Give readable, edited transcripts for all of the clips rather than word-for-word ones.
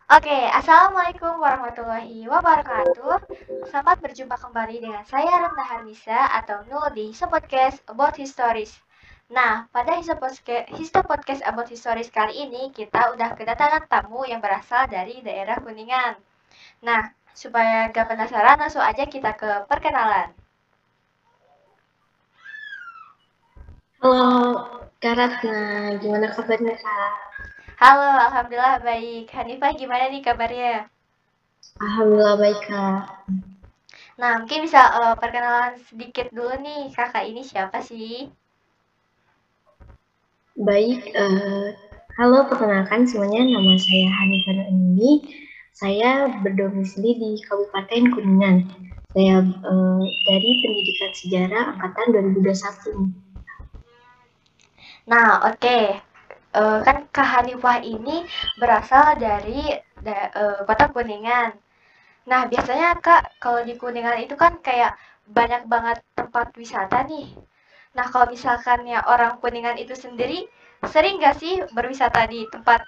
Oke, Assalamualaikum warahmatullahi wabarakatuh. Selamat berjumpa kembali dengan saya Ratna Harnisa atau Nul di Podcast About Histories. Nah, pada Histo Podcast About Histories kali ini kita udah kedatangan tamu yang berasal dari daerah Kuningan. Nah, supaya gak penasaran, langsung aja kita ke perkenalan. Halo Kak Ratna, gimana kabarnya Kak? Halo, Alhamdulillah baik. Hanifah gimana nih kabarnya? Alhamdulillah baik Kak. Nah, mungkin bisa perkenalan sedikit dulu nih, kakak ini siapa sih? Baik, halo perkenalkan semuanya, nama saya Hanifah Ini. Saya berdomisili di Kabupaten Kuningan. Saya dari Pendidikan Sejarah Angkatan 2021. Nah, oke. Kan Kak Hanifah ini berasal dari Kota Kuningan. Nah, biasanya Kak, kalau di Kuningan itu kan kayak banyak banget tempat wisata nih. Nah, kalau misalkan ya orang Kuningan itu sendiri, sering nggak sih berwisata di tempat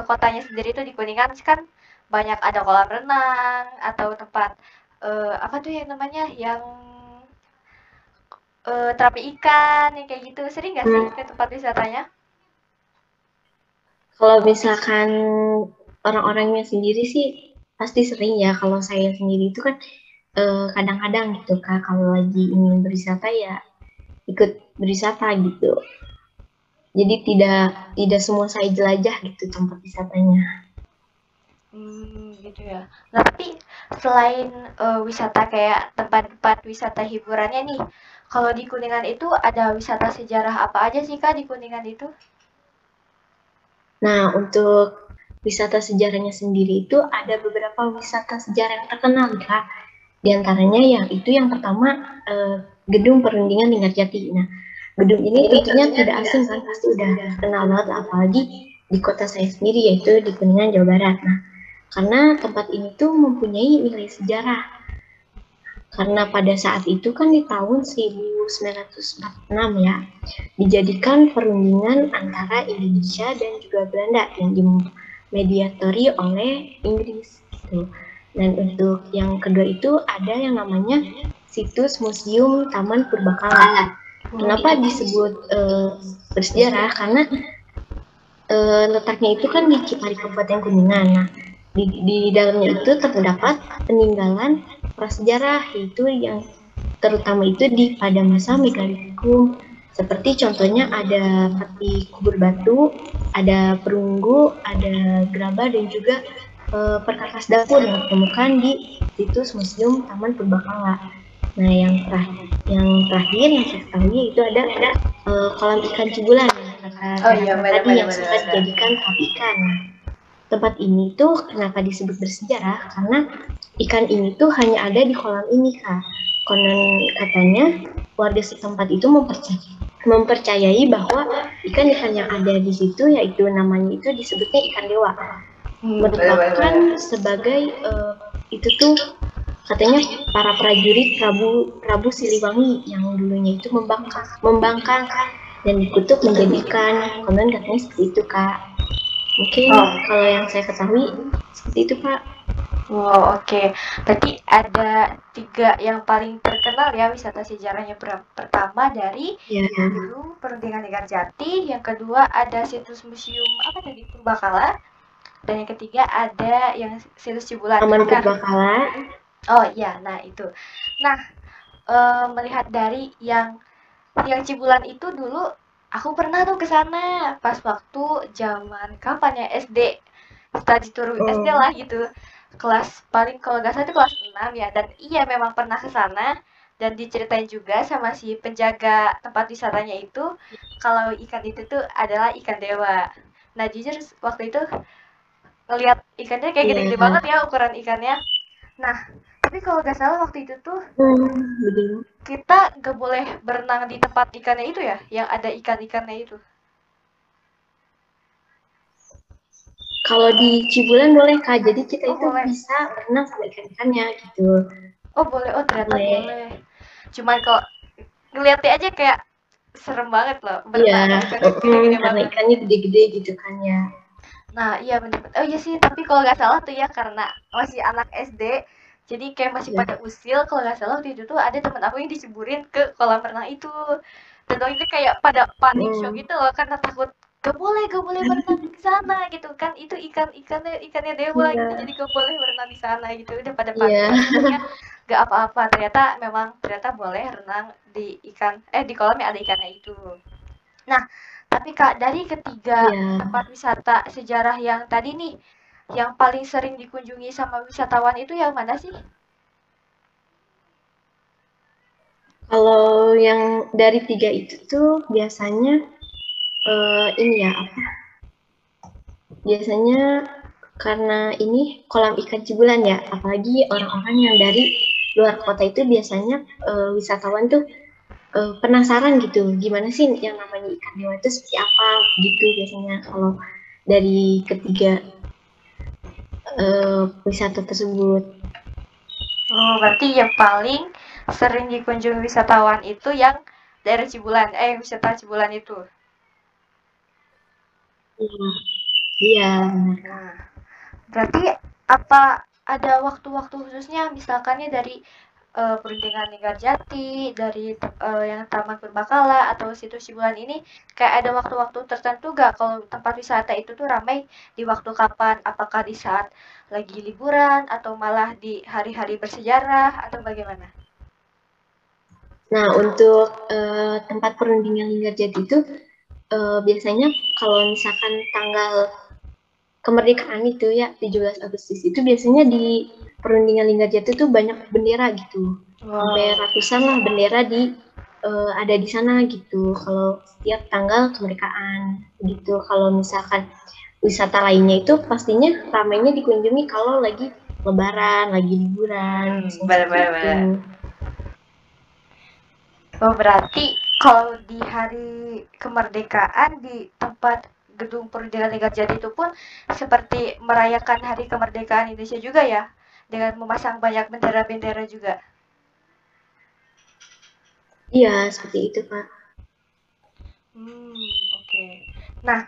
kotanya sendiri itu di Kuningan kan banyak ada kolam renang atau tempat apa tuh yang namanya yang terapi ikan yang kayak gitu. Sering nggak sih Hmm, ke tempat wisatanya? Kalau misalkan orang-orangnya sendiri sih pasti sering ya. Kalau saya sendiri itu kan kadang-kadang gitu Kak, kalau lagi ingin berwisata ya ikut berwisata gitu. Jadi tidak tidak semua saya jelajah gitu tempat wisatanya. Gitu ya. Nah, tapi selain wisata kayak tempat-tempat wisata hiburannya nih, kalau di Kuningan itu ada wisata sejarah apa aja sih Kak di Kuningan itu? Nah, untuk wisata sejarahnya sendiri itu ada beberapa wisata sejarah yang terkenal, Kak. Di antaranya yang itu yang pertama Gedung Perundingan Linggarjati. Nah, gedung ini tentunya tidak asing kan, pasti udah terkenal banget apalagi di kota saya sendiri yaitu di Kuningan, Jawa Barat. Nah, karena tempat ini tuh mempunyai nilai sejarah. Karena pada saat itu kan di tahun 1946 ya, dijadikan perundingan antara Indonesia dan juga Belanda yang dimediatori oleh Inggris gitu. Dan untuk yang kedua itu ada yang namanya situs Museum Taman Purbakala. Kenapa disebut bersejarah? Karena letaknya itu kan di Cipari Kabupaten Kuningan. Nah, di dalamnya itu terdapat peninggalan prasejarah yaitu yang terutama itu di pada masa Megalitikum. Seperti contohnya ada peti kubur batu, ada perunggu, ada gerabah dan juga perkakas dapur yang ditemukan di situs Museum Taman Purbakala. Nah, yang terakhir yang saya ketahui itu ada kolam ikan cibulan yang Oh kata iya, tadi benar-benar yang sempat benar-benar. dijadikan tempat ikan. Nah, tempat ini tuh kenapa disebut bersejarah? Karena ikan ini tuh hanya ada di kolam ini, Kak. Konon katanya warga setempat itu mempercayai bahwa ikan-ikan yang ada di situ yaitu namanya itu disebutnya ikan dewa merupakan Benar-benar. sebagai itu tuh katanya para prajurit Prabu Prabu Siliwangi yang dulunya itu membangkang dan dikutuk menjadikan konon katanya seperti itu Kak. Mungkin Oh, kalau yang saya ketahui seperti itu Kak. wow, oke. Berarti ada tiga yang paling terkenal ya wisata sejarahnya. Pertama dari Ya, Gedung Perundingan Linggarjati, yang kedua ada situs museum apa tadi Purbakala, dan yang ketiga ada yang situs Cibulan. Taman Nah, Purbakala. oh iya, nah itu. Nah, melihat dari yang Cibulan itu dulu aku pernah tuh ke sana pas waktu zaman kapan ya SD. Tadi turun SD Oh, lah gitu. Kelas paling kalau nggak salah itu kelas 6 ya. Dan iya memang pernah ke sana dan diceritain juga sama si penjaga tempat wisatanya itu kalau ikan itu tuh adalah ikan dewa. Nah, jujur waktu itu ngelihat ikannya kayak iya. gede-gede banget ya ukuran ikannya. Nah, tapi kalau nggak salah waktu itu tuh Begitu. kita nggak boleh berenang di tempat ikannya itu ya, yang ada ikan-ikannya itu. Kalau di Cibulan boleh Kak, jadi kita Oh itu boleh. bisa berenang sama ikan-ikannya gitu. Oh boleh, oh ternyata Boleh. boleh. Cuman kalau ngeliatnya aja kayak serem banget loh, Iya, berenang sama ikannya gede-gede karena banget. ikannya gede-gede gitu kan ya. Nah, iya bener. Oh iya sih, tapi kalau nggak salah tuh ya karena masih anak SD, jadi kayak masih Ya. pada usil. Kalau nggak salah waktu itu tuh ada teman aku yang diceburin ke kolam renang itu. Dan waktu itu kayak pada panik shock Hmm. gitu loh karena takut gak boleh berenang di sana gitu kan. Itu ikannya dewa gitu. Iya. Jadi gak boleh berenang di sana gitu. Udah pada panik Iya. tapi untungnya gak apa-apa. Ternyata boleh renang di di kolam yang ada ikannya itu. Nah, tapi Kak, dari ketiga Iya. tempat wisata sejarah yang tadi nih, yang paling sering dikunjungi sama wisatawan itu yang mana sih? Kalau yang dari tiga itu tuh biasanya ini ya apa? Biasanya karena ini kolam ikan Cibulan ya, apalagi orang-orang yang dari luar kota itu biasanya wisatawan tuh penasaran gitu, gimana sih yang namanya ikan dewa itu seperti apa gitu biasanya kalau dari ketiga wisata tersebut. Oh, berarti yang paling sering dikunjungi wisatawan itu yang daerah Cibulan, wisata Cibulan itu. Iya, iya, benar Kak. Nah, berarti apa ada waktu-waktu khususnya misalkannya dari Perundingan Linggarjati, dari yang Taman Purbakala atau situs Cibulan ini kayak ada waktu-waktu tertentu gak kalau tempat wisata itu tuh ramai di waktu kapan? Apakah di saat lagi liburan atau malah di hari-hari bersejarah atau bagaimana? Nah, untuk tempat perundingan Linggarjati itu biasanya kalau misalkan tanggal kemerdekaan itu ya 17 Agustus itu biasanya di perundingan Linggarjati itu banyak bendera gitu. Sampai Wow. ratusan lah bendera ada di sana gitu. Kalau setiap tanggal kemerdekaan gitu. Kalau misalkan wisata lainnya itu pastinya ramainya dikunjungi kalau lagi lebaran, lagi liburan, biasanya Bener seperti bener itu. bener. Oh, berarti kalau di hari kemerdekaan di tempat Gedung Perundingan Linggarjati itu pun seperti merayakan hari kemerdekaan Indonesia juga ya, dengan memasang banyak bendera-bendera juga. Iya, seperti itu, Kak. Oke. Nah,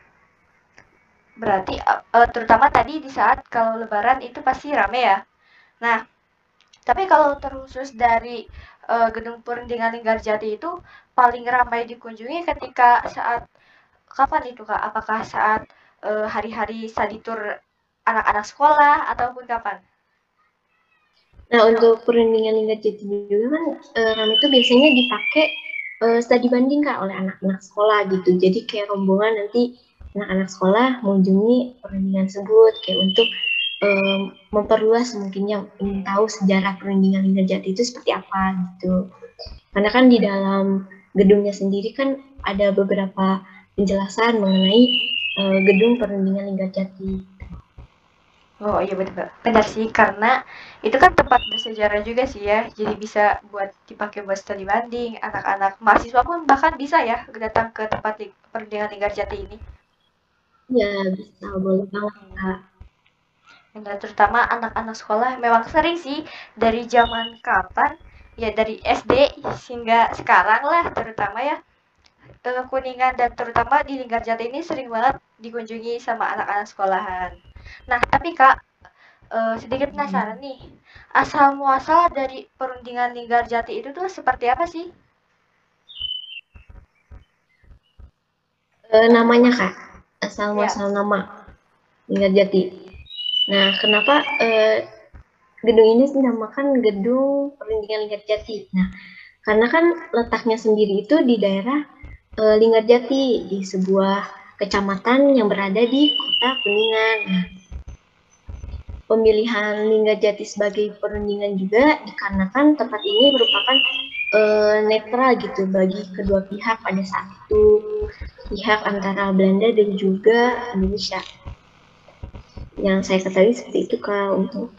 berarti terutama tadi di saat kalau Lebaran itu pasti rame ya. Nah, tapi kalau terkhusus dari Gedung Perundingan Linggarjati itu paling ramai dikunjungi ketika saat kapan itu Kak? Apakah saat hari-hari study tour anak-anak sekolah ataupun kapan? Nah, untuk perundingan Linggarjati juga kan RAM itu biasanya dipakai studi banding Kak oleh anak-anak sekolah gitu. Jadi kayak rombongan nanti anak-anak sekolah mengunjungi perundingan tersebut kayak untuk eh, memperluas mungkin yang ingin tahu sejarah perundingan Linggarjati itu seperti apa gitu. Karena kan di dalam gedungnya sendiri kan ada beberapa penjelasan mengenai gedung perundingan Linggarjati. Oh iya benar benar sih karena itu kan tempat bersejarah juga sih ya. Jadi bisa buat dipakai buat studi banding, anak-anak mahasiswa pun bahkan bisa ya datang ke tempat Perundingan Linggarjati ini. Ya, bisa boleh banget Kak. Dan terutama anak-anak sekolah memang sering sih dari zaman kapan ya dari SD hingga sekarang lah terutama ya Kuningan dan terutama di Linggarjati ini sering banget dikunjungi sama anak-anak sekolahan. Nah, tapi Kak, sedikit penasaran nih. Asal muasal dari perundingan Linggarjati itu tuh seperti apa sih? Namanya Kak, asal Ya. muasal nama Linggarjati. Nah, kenapa gedung ini dinamakan Gedung Perundingan Linggarjati? Nah, karena kan letaknya sendiri itu di daerah Linggarjati, di sebuah kecamatan yang berada di kota Kuningan. Nah, pemilihan Linggarjati sebagai perundingan juga dikarenakan tempat ini merupakan netral gitu bagi kedua pihak pada saat itu, pihak antara Belanda dan juga Indonesia. Yang saya ketahui seperti itu Kak untuk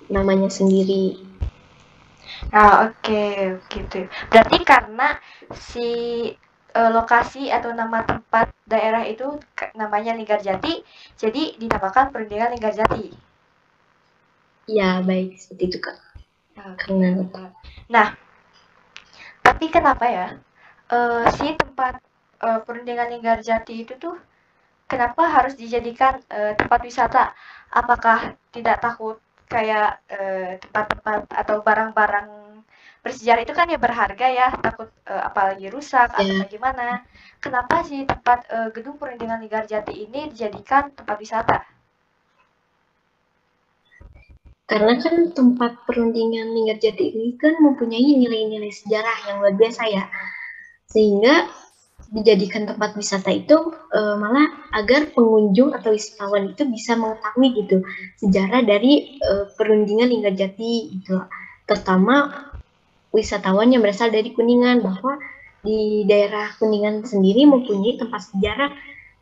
namanya sendiri. Nah, oke, gitu. Berarti karena si lokasi atau nama tempat daerah itu namanya Linggarjati, jadi dinamakan Perundingan Linggarjati. Ya, baik seperti itu Kak. Oke, Karena letak. benar. Nah, tapi kenapa ya si tempat Perundingan Linggarjati itu tuh kenapa harus dijadikan tempat wisata? Apakah tidak takut kayak tempat-tempat atau barang-barang bersejarah itu kan ya berharga ya, takut apalagi rusak atau Ya, bagaimana? Kenapa sih tempat gedung Perundingan Linggarjati ini dijadikan tempat wisata? karena kan tempat perundingan Linggarjati ini kan mempunyai nilai-nilai sejarah yang luar biasa ya, sehingga dijadikan tempat wisata itu malah agar pengunjung atau wisatawan itu bisa mengetahui gitu sejarah dari perundingan Linggarjati itu, terutama wisatawan yang berasal dari Kuningan, bahwa di daerah Kuningan sendiri mempunyai tempat sejarah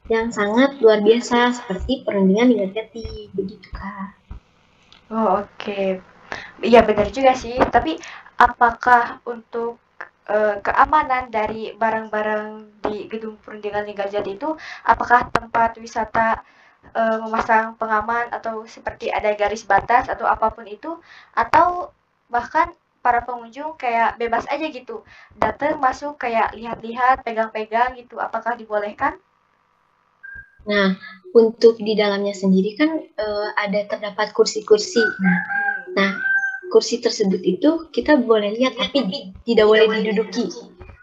yang sangat luar biasa seperti perundingan Linggarjati begitu Kak. Oh, oke. Iya benar juga sih, tapi apakah untuk keamanan dari barang-barang di gedung Perundingan Linggarjati itu, apakah tempat wisata memasang pengaman atau seperti ada garis batas atau apapun itu, atau bahkan para pengunjung kayak bebas aja gitu, datang masuk kayak lihat-lihat, pegang-pegang gitu, apakah dibolehkan? Nah, untuk di dalamnya sendiri kan ada terdapat kursi-kursi. Nah, kursi tersebut itu kita boleh lihat tapi tidak boleh diduduki.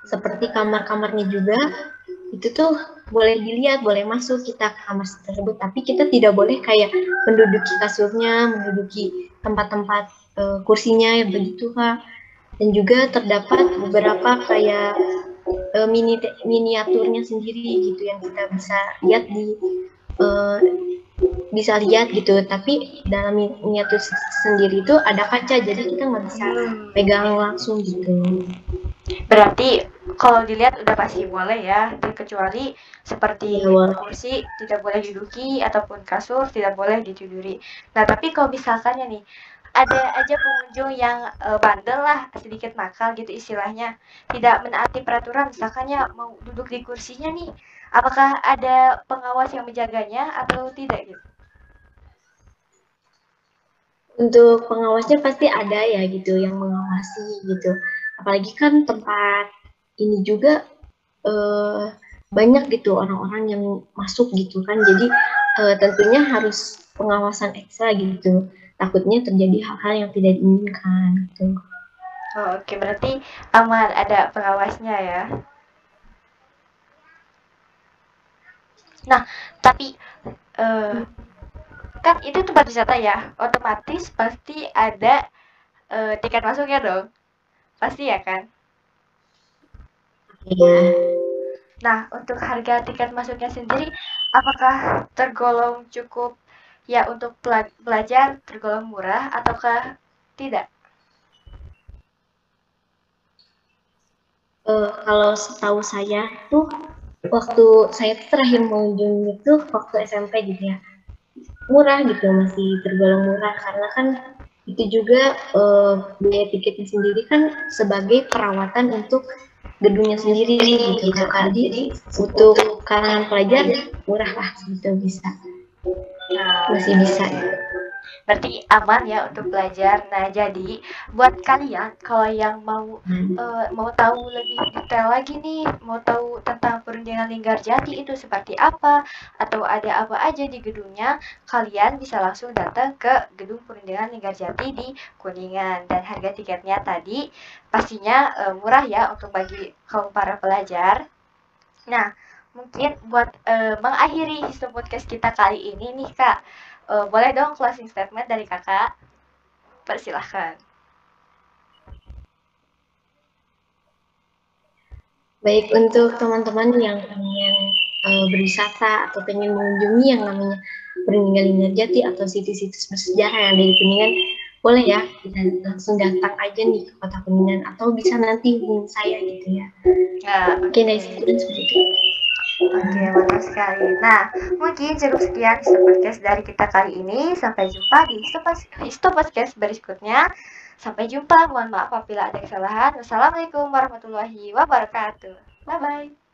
Seperti kamar-kamarnya juga itu tuh boleh dilihat, boleh masuk kita ke kamar tersebut, tapi kita tidak boleh kayak menduduki kasurnya, menduduki tempat-tempat kursinya begitu Kak. Dan juga terdapat beberapa kayak miniaturnya sendiri gitu yang kita bisa lihat uh, gitu, tapi dalam miniatur sendiri itu ada kaca jadi kita nggak bisa pegang langsung gitu. Berarti kalau dilihat udah pasti boleh ya, kecuali seperti Ya, kursi tidak boleh diduduki ataupun kasur tidak boleh ditiduri. Nah, tapi kalau misalkannya nih, ada aja pengunjung yang bandel lah, sedikit nakal gitu istilahnya, tidak menaati peraturan, misalkannya mau duduk di kursinya nih, apakah ada pengawas yang menjaganya atau tidak gitu? untuk pengawasnya pasti ada ya gitu yang mengawasi gitu. Apalagi kan tempat ini juga eh, banyak gitu orang-orang yang masuk gitu kan. Jadi tentunya harus pengawasan ekstra gitu. Takutnya terjadi hal-hal yang tidak diinginkan gitu. Oh, oke, berarti aman ada pengawasnya ya. Nah, tapi eh, kan itu tempat wisata ya, otomatis pasti ada tiket masuknya dong, pasti ya kan. Ya. Nah, untuk harga tiket masuknya sendiri, apakah tergolong cukup ya untuk belajar, tergolong murah ataukah tidak? Kalau setahu saya tuh waktu saya terakhir mengunjungi itu waktu SMP gitu ya, murah gitu, masih tergolong murah karena kan itu juga biaya tiketnya sendiri kan sebagai perawatan untuk gedungnya sendiri gitu Kak. Jadi untuk kalangan pelajar murah lah gitu, bisa Nah, masih bisa. berarti aman ya untuk belajar. Nah, jadi buat kalian kalau yang mau tahu lebih detail lagi nih, mau tahu tentang Perundingan Linggarjati itu seperti apa atau ada apa aja di gedungnya, kalian bisa langsung datang ke Gedung Perundingan Linggarjati di Kuningan. Dan harga tiketnya tadi pastinya murah ya untuk bagi kaum para pelajar. Nah, mungkin buat mengakhiri Histo Podcast kita kali ini nih Kak, boleh dong closing statement dari Kakak? Persilahkan. Baik untuk teman-teman yang pengen berwisata atau pengen mengunjungi yang namanya Peninggalan Jati atau situs-situs bersejarah yang ada di Kuningan, boleh ya kita langsung datang aja nih ke Kota Kuningan atau bisa nanti hubungin saya gitu ya. Nah, Oke, dari situ dan seperti itu. Oke, mantap sekali. Nah, mungkin cukup sekian Histo Podcast dari kita kali ini. Sampai jumpa di Histo Podcast berikutnya. Sampai jumpa. Mohon maaf apabila ada kesalahan. Wassalamualaikum warahmatullahi wabarakatuh. Bye-bye.